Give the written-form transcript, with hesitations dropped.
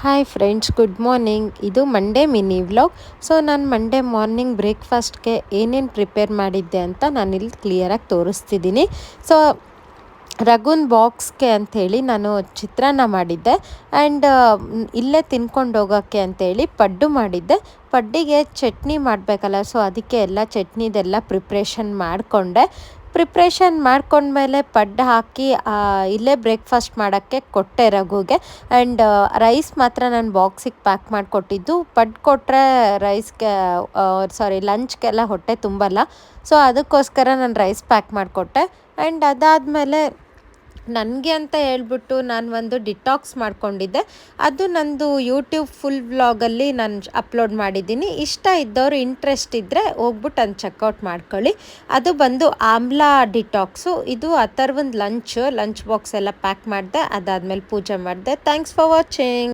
Hi friends, good morning. ಇದು Monday mini vlog. So ನಾನು Monday morning ಬ್ರೇಕ್ಫಾಸ್ಟ್ಗೆ ಏನೇನು prepare ಮಾಡಿದ್ದೆ ಅಂತ ನಾನಿಲ್ಲಿ ಕ್ಲಿಯರಾಗಿ ತೋರಿಸ್ತಿದ್ದೀನಿ. ಸೊ ರಘುನ್ ಬಾಕ್ಸ್ಗೆ ಅಂಥೇಳಿ ನಾನು ಚಿತ್ರಾನ್ನ ಮಾಡಿದ್ದೆ ಆ್ಯಂಡ್ ಇಲ್ಲೇ ತಿನ್ಕೊಂಡು ಹೋಗೋಕ್ಕೆ ಅಂಥೇಳಿ ಪಡ್ಡು ಮಾಡಿದ್ದೆ. ಪಡ್ಡಿಗೆ ಚಟ್ನಿ ಮಾಡಬೇಕಲ್ಲ, ಸೊ ಅದಕ್ಕೆ ಎಲ್ಲ ಚಟ್ನಿದೆಲ್ಲ ಪ್ರಿಪ್ರೇಷನ್ ಮಾಡ್ಕೊಂಡ್ಮೇಲೆ ಪಡ್ಡು ಹಾಕಿ ಇಲ್ಲೇ ಬ್ರೇಕ್ಫಾಸ್ಟ್ ಮಾಡೋಕ್ಕೆ ಕೊಟ್ಟೆ ರಘುಗೆ. ಆ್ಯಂಡ್ ರೈಸ್ ಮಾತ್ರ ನಾನು ಬಾಕ್ಸಿಗೆ ಪ್ಯಾಕ್ ಮಾಡಿಕೊಟ್ಟಿದ್ದು. ಪಡ್ಡು ಕೊಟ್ಟರೆ ಲಂಚ್ಗೆಲ್ಲ ಹೊಟ್ಟೆ ತುಂಬಲ್ಲ, ಸೊ ಅದಕ್ಕೋಸ್ಕರ ನಾನು ರೈಸ್ ಪ್ಯಾಕ್ ಮಾಡಿಕೊಟ್ಟೆ. ಆ್ಯಂಡ್ ಅದಾದಮೇಲೆ ನನಗೆ ಅಂತ ಹೇಳ್ಬಿಟ್ಟು ನಾನು ಒಂದು ಡಿಟಾಕ್ಸ್ ಮಾಡ್ಕೊಂಡಿದ್ದೆ. ಅದು ನಂದು ಯೂಟ್ಯೂಬ್ ಫುಲ್ ವ್ಲಾಗಲ್ಲಿ ನಾನು ಅಪ್ಲೋಡ್ ಮಾಡಿದ್ದೀನಿ. ಇಷ್ಟ ಇದ್ದವರು ಇಂಟ್ರೆಸ್ಟ್ ಇದ್ದರೆ ಹೋಗ್ಬಿಟ್ಟು ಅದನ್ನು ಚೆಕ್ಔಟ್ ಮಾಡ್ಕೊಳ್ಳಿ. ಅದು ಬಂದು ಆಮ್ಲಾ ಡಿಟಾಕ್ಸು. ಇದು ಅಥರ್ವನ್ ಲಂಚ್ ಬಾಕ್ಸ್ ಎಲ್ಲ ಪ್ಯಾಕ್ ಮಾಡಿದೆ. ಅದಾದಮೇಲೆ ಪೂಜೆ ಮಾಡಿದೆ. Thanks for watching.